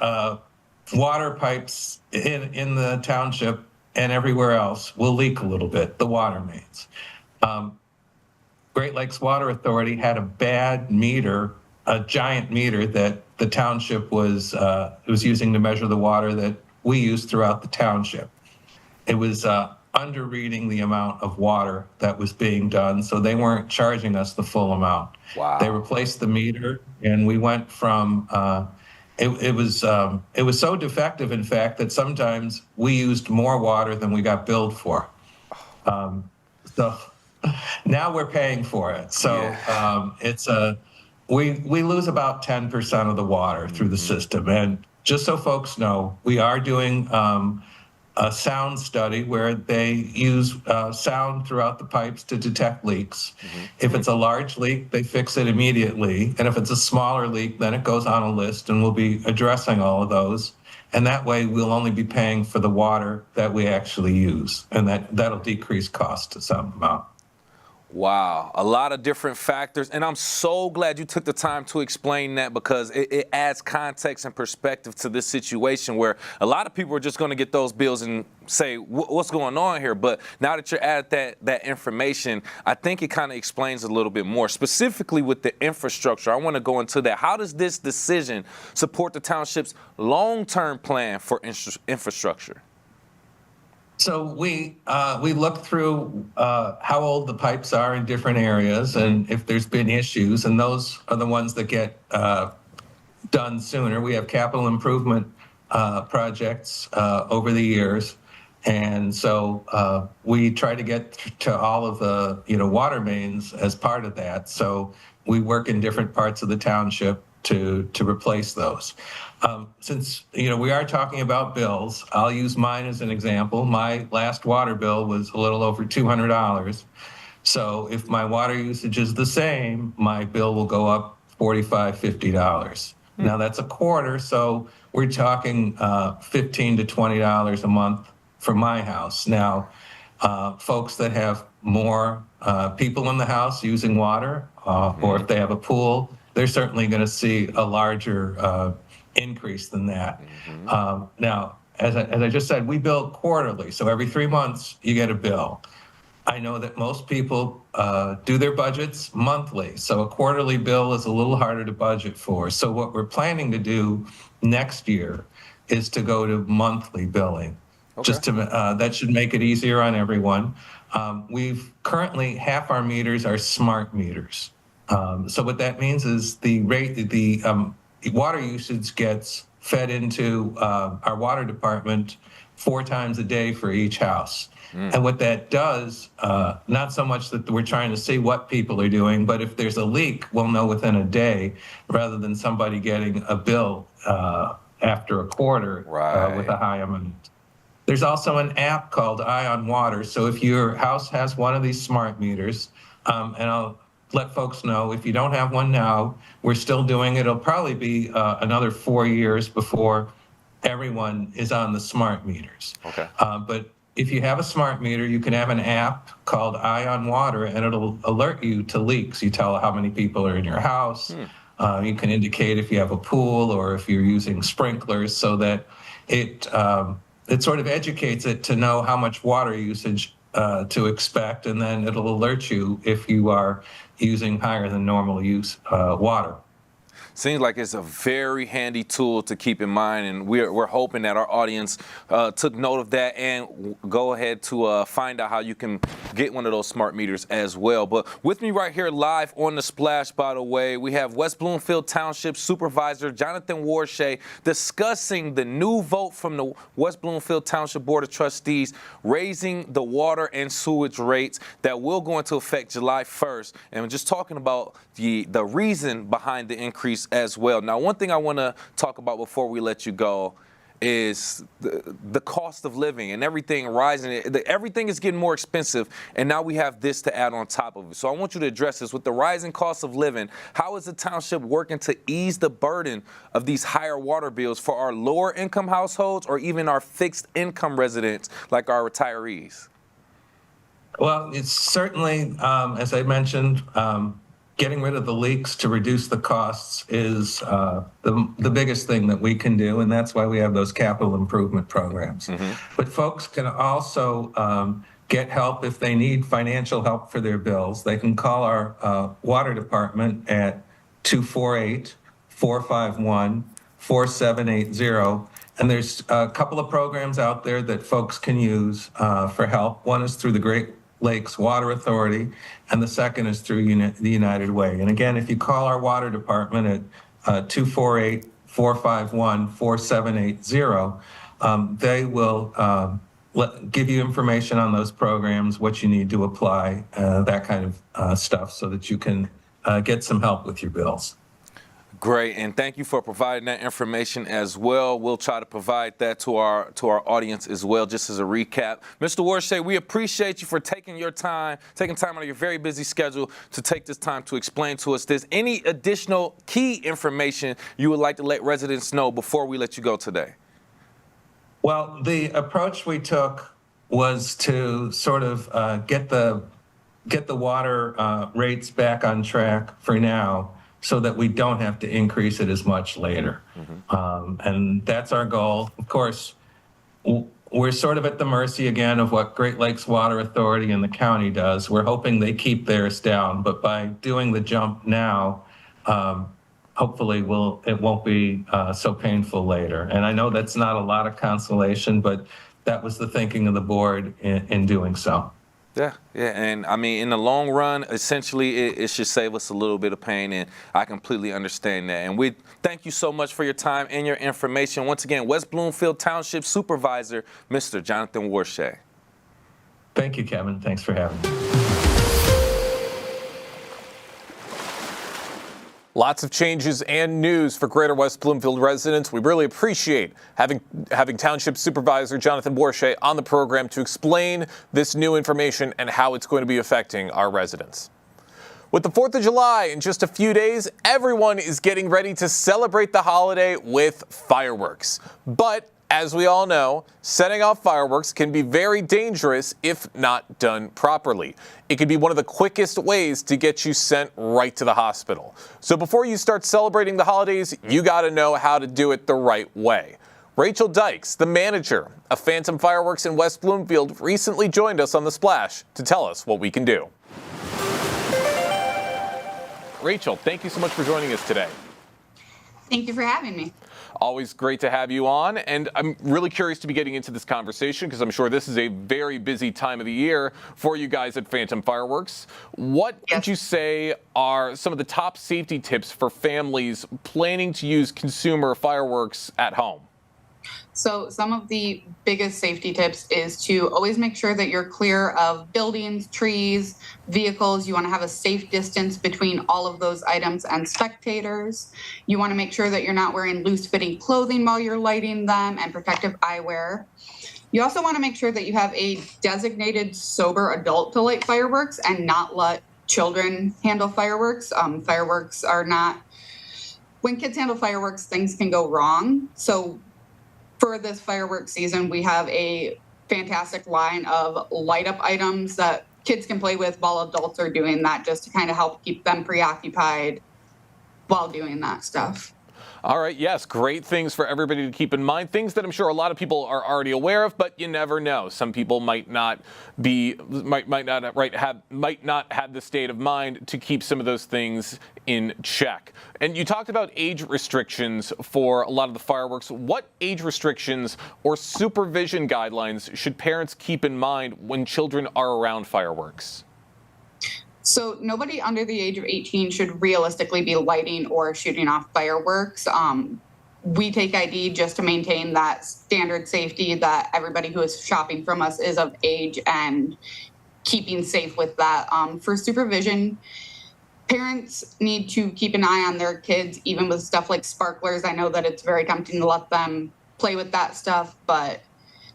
water pipes in the township and everywhere else will leak a little bit, the water mains. Great Lakes Water Authority had a bad meter, a giant meter that the township was using to measure the water that we use throughout the township. It was under reading the amount of water that was being done, so they weren't charging us the full amount. Wow. They replaced the meter, and we went from it was so defective, in fact, that sometimes we used more water than we got billed for. So now we're paying for it. So we lose about 10% of the water through the system. And just so folks know, we are doing a sound study where they use sound throughout the pipes to detect leaks. If it's a large leak, they fix it immediately. And if it's a smaller leak, then it goes on a list, and we'll be addressing all of those. And that way we'll only be paying for the water that we actually use. And that'll decrease cost to some amount. Wow, a lot of different factors, and I'm so glad you took the time to explain that because it adds context and perspective to this situation where a lot of people are just going to get those bills and say, what's going on here? But now that you're added that information, I think it kind of explains a little bit more. Specifically with the infrastructure, I want to go into that. How does this decision support the township's long-term plan for infrastructure? So we look through how old the pipes are in different areas and if there's been issues, and those are the ones that get done sooner. We have capital improvement projects over the years, and so we try to get to all of the water mains as part of that. So we work in different parts of the township to replace those. Since we are talking about bills, I'll use mine as an example. My last water bill was a little over $200. So if my water usage is the same, my bill will go up $45, $50. Now that's a quarter, so we're talking $15 to $20 a month for my house. Now, folks that have more people in the house using water, or if they have a pool, they're certainly going to see a larger increase than that. Now, as I just said, we bill quarterly, so every 3 months you get a bill. I know that most people do their budgets monthly, so a quarterly bill is a little harder to budget for. So what we're planning to do next year is to go to monthly billing. Okay. That should make it easier on everyone. We've currently half our meters are smart meters. So what that means is the water usage gets fed into our water department 4 times a day for each house. And what that does, not so much that we're trying to see what people are doing, but if there's a leak, we'll know within a day rather than somebody getting a bill after a quarter with a high amount. There's also an app called Eye on Water. So if your house has one of these smart meters, and I'll let folks know, if you don't have one now, we're still doing it. It'll probably be another 4 years before everyone is on the smart meters. Okay. But if you have a smart meter, you can have an app called Eye on Water, and it'll alert you to leaks. You tell how many people are in your house. You can indicate if you have a pool or if you're using sprinklers, so that it sort of educates it to know how much water usage to expect, and then it'll alert you if you are using higher than normal use water. Seems like it's a very handy tool to keep in mind, and we're hoping that our audience took note of that and go ahead to find out how you can get one of those smart meters as well. But with me right here live on The Splash, by the way, we have West Bloomfield Township Supervisor Jonathan Warshay discussing the new vote from the West Bloomfield Township Board of Trustees raising the water and sewage rates that will go into effect July 1st. And we're just talking about the reason behind the increase as well. Now, one thing I want to talk about before we let you go is the cost of living and everything rising. Everything is getting more expensive, and now we have this to add on top of it. So I want you to address this. With the rising cost of living, how is the township working to ease the burden of these higher water bills for our lower income households or even our fixed income residents like our retirees? Well, it's certainly, as I mentioned, getting rid of the leaks to reduce the costs is the biggest thing that we can do, and that's why we have those capital improvement programs. But folks can also get help if they need financial help for their bills. They can call our water department at 248-451-4780. And there's a couple of programs out there that folks can use for help. One is through the Great Lakes Water Authority, and the second is through the United Way. And again, if you call our water department at 248-451-4780, they will give you information on those programs, what you need to apply, that kind of stuff, so that you can get some help with your bills. Great, and thank you for providing that information as well. We'll try to provide that to our audience as well, just as a recap. Mr. Warshay, we appreciate you for taking time out of your very busy schedule to take this time to explain to us this. Any additional key information you would like to let residents know before we let you go today? Well, the approach we took was to sort of get the get the water rates back on track for now so that we don't have to increase it as much later. And that's our goal. Of course, we're sort of at the mercy again of what Great Lakes Water Authority and the county does. We're hoping they keep theirs down, but by doing the jump now, hopefully it won't be so painful later. And I know that's not a lot of consolation, but that was the thinking of the board in doing so. Yeah, and I mean, in the long run, essentially, it should save us a little bit of pain, and I completely understand that. And we thank you so much for your time and your information. Once again, West Bloomfield Township Supervisor, Mr. Jonathan Warshay. Thank you, Kevin. Thanks for having me. Lots of changes and news for Greater West Bloomfield residents. We really appreciate having Township Supervisor Jonathan Warshay on the program to explain this new information and how it's going to be affecting our residents. With the 4th of July in just a few days, everyone is getting ready to celebrate the holiday with fireworks. But as we all know, setting off fireworks can be very dangerous if not done properly. It can be one of the quickest ways to get you sent right to the hospital. So before you start celebrating the holidays, you got to know how to do it the right way. Rachel Dykes, the manager of Phantom Fireworks in West Bloomfield, recently joined us on The Splash to tell us what we can do. Rachel, thank you so much for joining us today. Thank you for having me. Always great to have you on, and I'm really curious to be getting into this conversation because I'm sure this is a very busy time of the year for you guys at Phantom Fireworks. What would you say are some of the top safety tips for families planning to use consumer fireworks at home? So some of the biggest safety tips is to always make sure that you're clear of buildings, trees, vehicles. You want to have a safe distance between all of those items and spectators. You want to make sure that you're not wearing loose-fitting clothing while you're lighting them and protective eyewear. You also want to make sure that you have a designated sober adult to light fireworks and not let children handle fireworks. Fireworks are not... When kids handle fireworks, things can go wrong. So for this fireworks season, we have a fantastic line of light-up items that kids can play with while adults are doing that, just to kind of help keep them preoccupied while doing that stuff. All right, yes, great things for everybody to keep in mind. Things that I'm sure a lot of people are already aware of, but you never know. Some people might not have the state of mind to keep some of those things in check. And you talked about age restrictions for a lot of the fireworks. What age restrictions or supervision guidelines should parents keep in mind when children are around fireworks? So nobody under the age of 18 should realistically be lighting or shooting off fireworks. We take ID just to maintain that standard safety that everybody who is shopping from us is of age and keeping safe with that. For supervision, parents need to keep an eye on their kids, even with stuff like sparklers. I know that it's very tempting to let them play with that stuff, but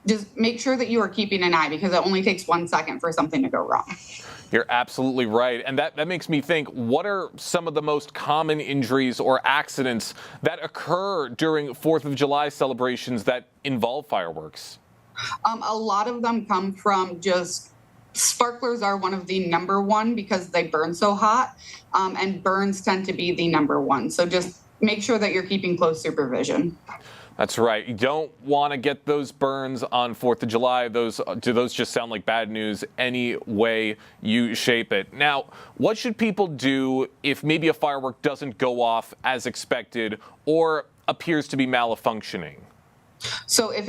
just make sure that you are keeping an eye because it only takes 1 second for something to go wrong. You're absolutely right. And that makes me think, what are some of the most common injuries or accidents that occur during 4th of July celebrations that involve fireworks? A lot of them come from just sparklers are one of the number one because they burn so hot, and burns tend to be the number one. So just make sure that you're keeping close supervision. That's right. You don't want to get those burns on 4th of July. Those just sound like bad news any way you shape it. Now, what should people do if maybe a firework doesn't go off as expected or appears to be malfunctioning? So if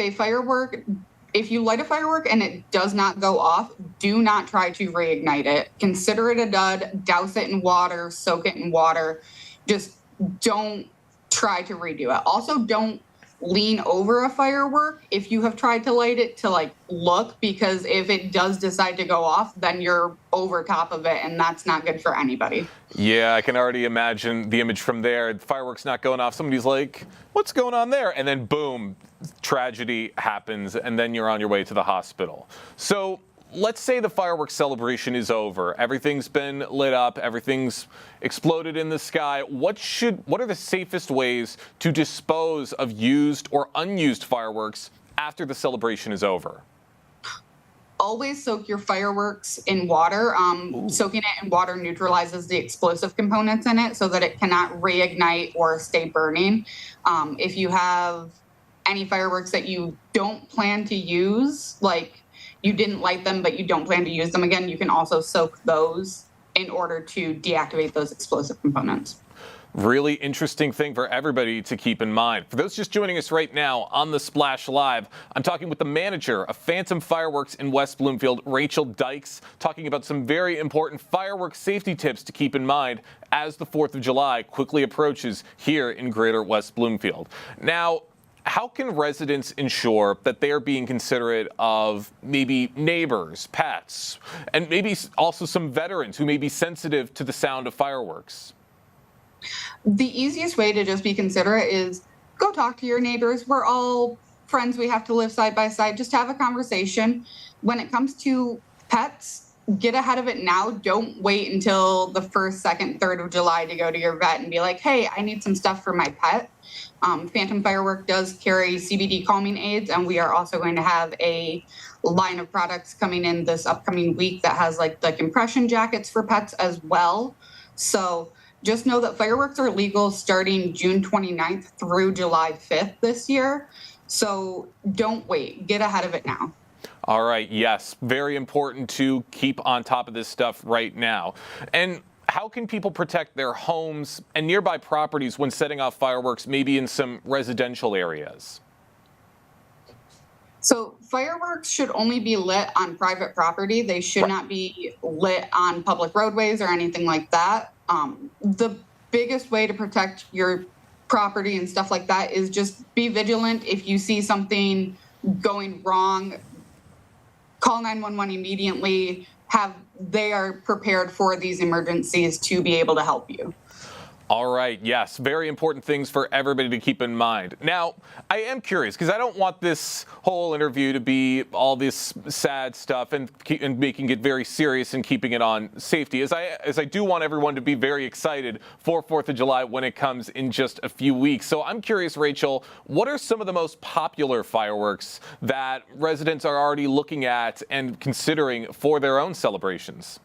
you light a firework and it does not go off, do not try to reignite it. Consider it a dud, douse it in water, soak it in water. Just don't try to redo it. Also, don't lean over a firework if you have tried to light it to look, because if it does decide to go off, then you're over top of it, and that's not good for anybody. Yeah, I can already imagine the image from there. The fireworks not going off. Somebody's like, what's going on there? And then boom, tragedy happens, and then you're on your way to the hospital. So let's say the fireworks celebration is over. Everything's been lit up. Everything's exploded in the sky. What are the safest ways to dispose of used or unused fireworks after the celebration is over? always soak your fireworks in water. Soaking it in water neutralizes the explosive components in it so that it cannot reignite or stay burning. If you have any fireworks that you don't plan to use, like you didn't light them but you don't plan to use them again, you can also soak those in order to deactivate those explosive components. Really interesting thing for everybody to keep in mind. For those just joining us right now on the Splash Live, I'm talking with the manager of Phantom Fireworks in West Bloomfield, Rachel Dykes, talking about some very important fireworks safety tips to keep in mind as the 4th of July quickly approaches here in Greater West Bloomfield. Now, how can residents ensure that they are being considerate of maybe neighbors, pets, and maybe also some veterans who may be sensitive to the sound of fireworks? The easiest way to just be considerate is go talk to your neighbors. We're all friends. We have to live side by side. Just have a conversation. When it comes to pets, get ahead of it now. Don't wait until the 1st, 2nd, 3rd of July to go to your vet and be like, hey, I need some stuff for my pet. Phantom Firework does carry CBD calming aids, and we are also going to have a line of products coming in this upcoming week that has like the compression jackets for pets as well. So just know that fireworks are legal starting June 29th through July 5th this year. So don't wait. Get ahead of it now. All right. Yes. Very important to keep on top of this stuff right now. And how can people protect their homes and nearby properties when setting off fireworks, maybe in some residential areas? So fireworks should only be lit on private property. They should not be lit on public roadways or anything like that. The biggest way to protect your property and stuff like that is just be vigilant. If you see something going wrong, call 911 immediately. They are prepared for these emergencies to be able to help you. All right. Yes. Very important things for everybody to keep in mind. Now, I am curious because I don't want this whole interview to be all this sad stuff and making it very serious and keeping it on safety, as I do want everyone to be very excited for 4th of July when it comes in just a few weeks. So I'm curious, Rachel, what are some of the most popular fireworks that residents are already looking at and considering for their own celebrations?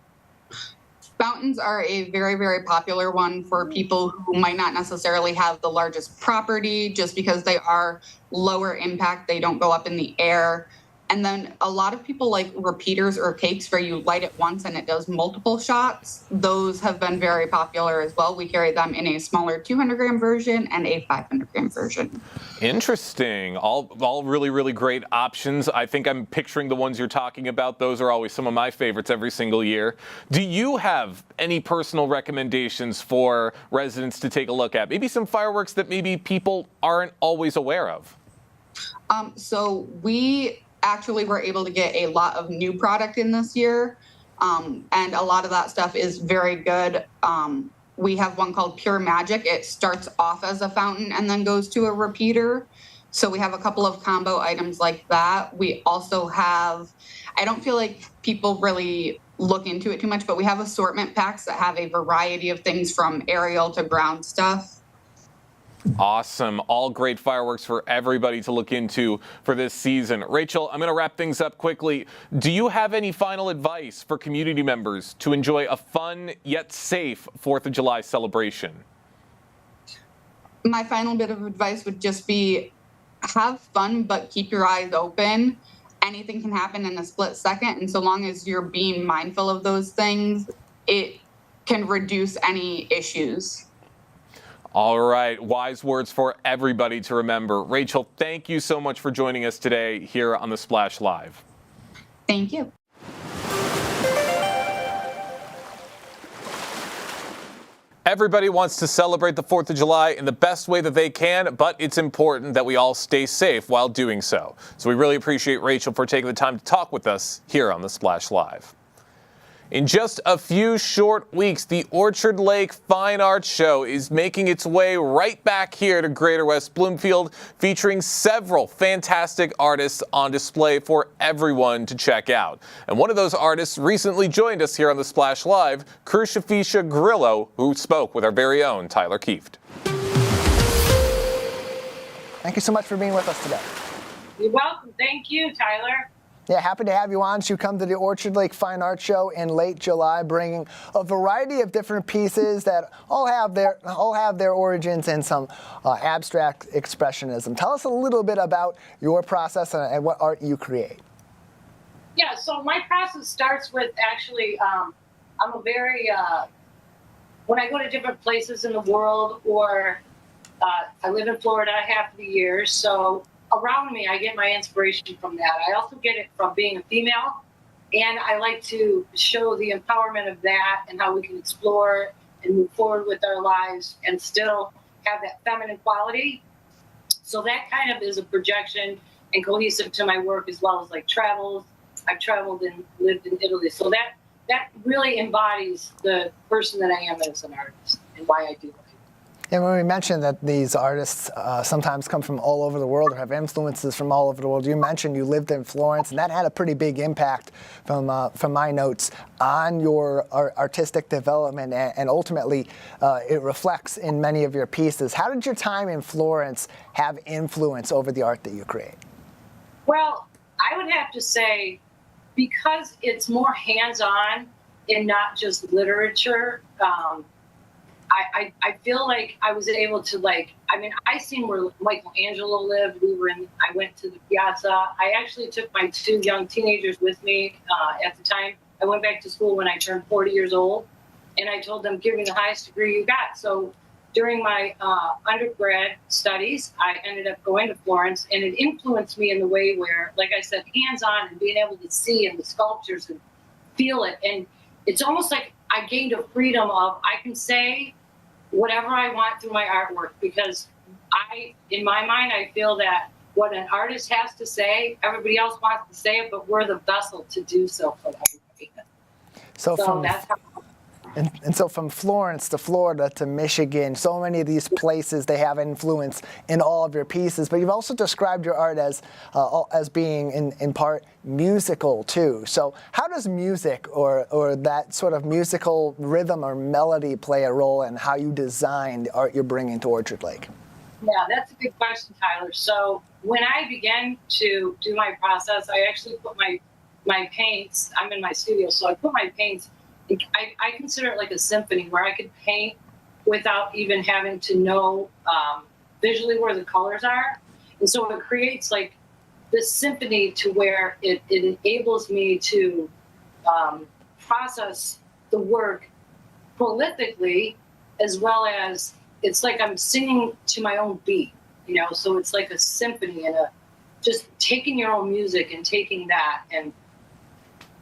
Fountains are a very, very popular one for people who might not necessarily have the largest property just because they are lower impact. They don't go up in the air. And then a lot of people like repeaters or cakes where you light it once and it does multiple shots. Those have been very popular as well. We carry them in a smaller 200-gram version and a 500-gram version. Interesting. All really, really great options. I think I'm picturing the ones you're talking about. Those are always some of my favorites every single year. Do you have any personal recommendations for residents to take a look at? Maybe some fireworks that maybe people aren't always aware of? So we actually were able to get a lot of new product in this year, and a lot of that stuff is very good. We have one called Pure Magic. It starts off as a fountain and then goes to a repeater. So we have a couple of combo items like that. We also have, I don't feel like people really look into it too much, but we have assortment packs that have a variety of things from aerial to ground stuff. Awesome. All great fireworks for everybody to look into for this season. Rachel, I'm going to wrap things up quickly. Do you have any final advice for community members to enjoy a fun yet safe 4th of July celebration? My final bit of advice would just be have fun, but keep your eyes open. Anything can happen in a split second. And so long as you're being mindful of those things, it can reduce any issues. All right. Wise words for everybody to remember. Rachel, thank you so much for joining us today here on the Splash Live. Thank you. Everybody wants to celebrate the 4th of July in the best way that they can, but it's important that we all stay safe while doing so. So we really appreciate Rachel for taking the time to talk with us here on the Splash Live. In just a few short weeks, the Orchard Lake Fine Arts Show is making its way right back here to Greater West Bloomfield, featuring several fantastic artists on display for everyone to check out. And one of those artists recently joined us here on the Splash Live, Crucifisha Grillo, who spoke with our very own Tyler Kieft. Thank you so much for being with us today. You're welcome. Thank you, Tyler. Yeah, happy to have you on. So you come to the Orchard Lake Fine Art Show in late July, bringing a variety of different pieces that all have their origins in some abstract expressionism. Tell us a little bit about your process and what art you create. Yeah, so my process starts with actually, I'm a very, when I go to different places in the world, or I live in Florida half the year, so around me, I get my inspiration from that. I also get it from being a female, and I like to show the empowerment of that and how we can explore and move forward with our lives and still have that feminine quality. So that kind of is a projection and cohesive to my work, as well as like travels. I've traveled and lived in Italy. So that really embodies the person that I am as an artist and why I do it. And when we mentioned that these artists sometimes come from all over the world or have influences from all over the world, you mentioned you lived in Florence, and that had a pretty big impact from my notes on your artistic development, and ultimately it reflects in many of your pieces. How did your time in Florence have influence over the art that you create? Well, I would have to say, because it's more hands-on and not just literature, I feel like I was able to I seen where Michelangelo lived. I went to the piazza. I actually took my 2 young teenagers with me at the time. I went back to school when I turned 40 years old, and I told them, give me the highest degree you got. So during my undergrad studies, I ended up going to Florence, and it influenced me in the way where, like I said, hands-on and being able to see in the sculptures and feel it. And it's almost like I gained a freedom of, I can say whatever I want through my artwork, because in my mind, I feel that what an artist has to say, everybody else wants to say it, but we're the vessel to do so for everybody. So that's how. And so from Florence to Florida to Michigan, so many of these places, they have influence in all of your pieces. But you've also described your art as being in part musical too. So how does music or that sort of musical rhythm or melody play a role in how you design the art you're bringing to Orchard Lake? Yeah, that's a good question, Tyler. So when I began to do my process, I actually put my paints, I'm in my studio, so I put my paints, I consider it like a symphony where I could paint without even having to know visually where the colors are. And so it creates like this symphony to where it enables me to process the work prolifically, as well as it's like I'm singing to my own beat, so it's like a symphony and just taking your own music and taking that and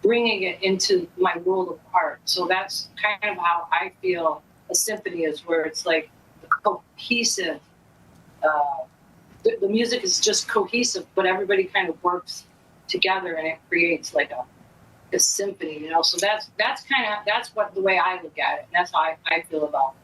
bringing it into my world of art. So that's kind of how I feel a symphony is, where it's like cohesive. The music is just cohesive, but everybody kind of works together and it creates like a symphony, So that's what the way I look at it. And that's how I feel about it.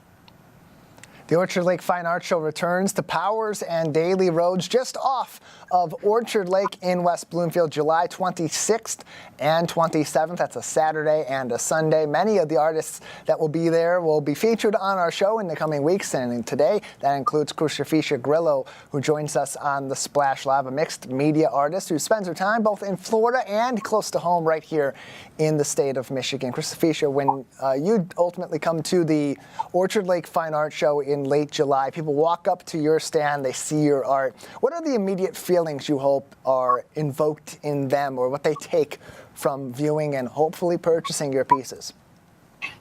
The Orchard Lake Fine Art Show returns to Powers and Daly Roads just off of Orchard Lake in West Bloomfield, July 26th and 27th. That's a Saturday and a Sunday. Many of the artists that will be there will be featured on our show in the coming weeks. And today, that includes Crucifisha Grillo, who joins us on the Splash Live, a mixed media artist who spends her time both in Florida and close to home right here in the state of Michigan. Crucifisha, when you ultimately come to the Orchard Lake Fine Art Show in late July, people walk up to your stand, they see your art. What are the immediate feelings you hope are invoked in them, or what they take from viewing and hopefully purchasing your pieces?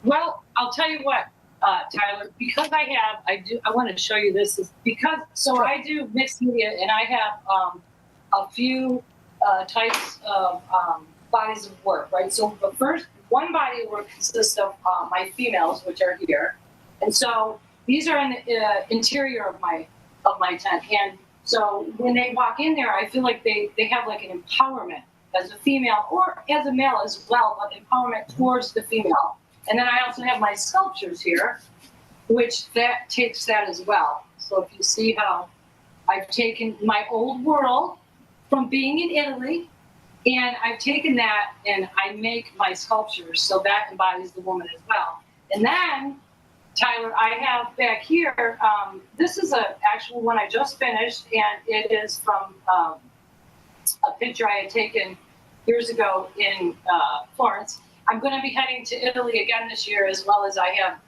Well, I'll tell you what, Tyler, because I want to show you this, sure. I do mixed media, and I have a few types of bodies of work, right? So the first, one body of work consists of my females, which are here. And so these are in the interior of my tent. And so when they walk in there, I feel like they have like an empowerment as a female or as a male as well, but empowerment towards the female. And then I also have my sculptures here, which that takes that as well. So if you see how I've taken my old world from being in Italy, and I've taken that and I make my sculptures, so that embodies the woman as well. And then, Tyler, I have back here, this is an actual one I just finished, and it is from a picture I had taken years ago in Florence. I'm going to be heading to Italy again this year, as well as I have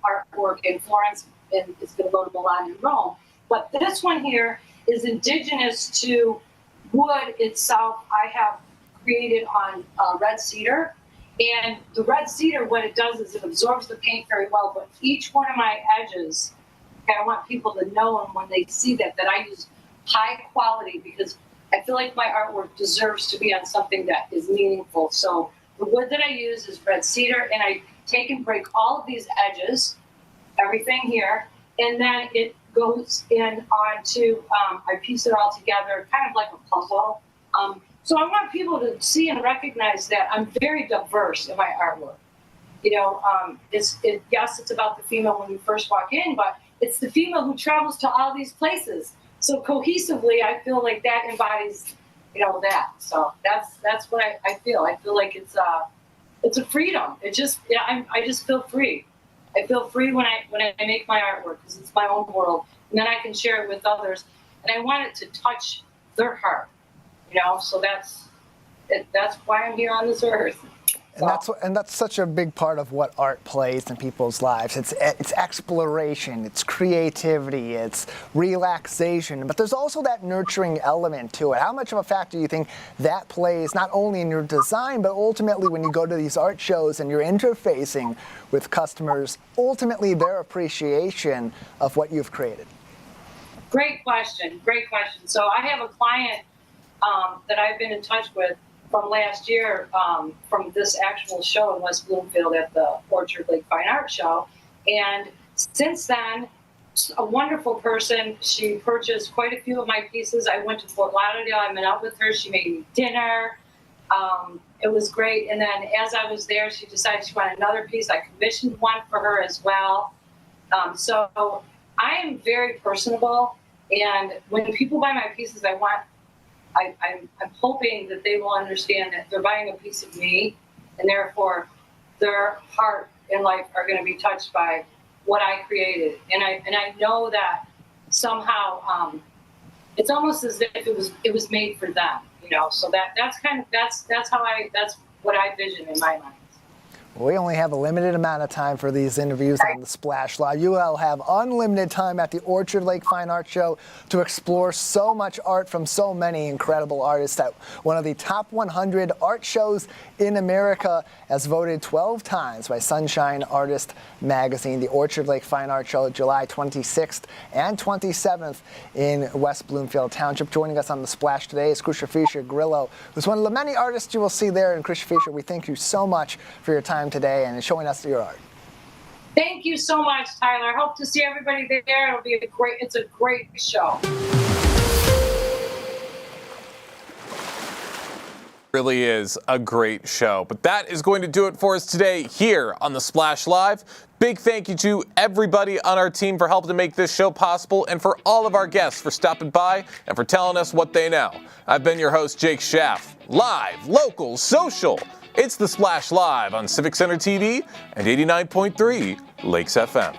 artwork in Florence, and it's going to go to Milan and Rome. But this one here is indigenous to wood itself. I have created on red cedar. And the red cedar, what it does is it absorbs the paint very well, but each one of my edges, I want people to know, and when they see that I use high quality, because I feel like my artwork deserves to be on something that is meaningful. So the wood that I use is red cedar, and I take and break all of these edges, everything here, and then it goes in onto, I piece it all together, kind of like a puzzle. So I want people to see and recognize that I'm very diverse in my artwork. You know, yes, it's about the female when you first walk in, but it's the female who travels to all these places. So cohesively, I feel like that embodies, that. So that's what I feel. I feel like it's a freedom. I just feel free. I feel free when I make my artwork, because it's my own world, and then I can share it with others. And I want it to touch their heart. So that's why I'm here on this earth. And that's such a big part of what art plays in people's lives. It's exploration, it's creativity, it's relaxation, but there's also that nurturing element to it. How much of a factor do you think that plays, not only in your design, but ultimately when you go to these art shows and you're interfacing with customers, ultimately their appreciation of what you've created? Great question. So I have a client that I've been in touch with from last year, from this actual show in West Bloomfield at the Orchard Lake Fine Art Show. And since then, a wonderful person. She purchased quite a few of my pieces. I went to Fort Lauderdale. I met up with her. She made me dinner. It was great. And then as I was there, she decided she wanted another piece. I commissioned one for her as well. So I am very personable. And when people buy my pieces, I'm hoping that they will understand that they're buying a piece of me, and therefore their heart and life are going to be touched by what I created. And I know that somehow it's almost as if it was made for them, So that's what I envision in my mind. We only have a limited amount of time for these interviews on the Splash Live. You will have unlimited time at the Orchard Lake Fine Art Show to explore so much art from so many incredible artists at one of the top 100 art shows in America, as voted 12 times by Sunshine Artist Magazine. The Orchard Lake Fine Art Show, July 26th and 27th in West Bloomfield Township. Joining us on the Splash today is Krisha Fisher-Grillo, who's one of the many artists you will see there. And Krisha Fisher, we thank you so much for your time today and showing us your art. Thank you so much, Tyler. I hope to see everybody there. It's a great show. Really is a great show. But that is going to do it for us today here on the Splash Live. Big thank you to everybody on our team for helping to make this show possible, and for all of our guests for stopping by and for telling us what they know. I've been your host, Jake Schaff. Live, local, social. It's the Splash Live on Civic Center TV and 89.3 Lakes FM.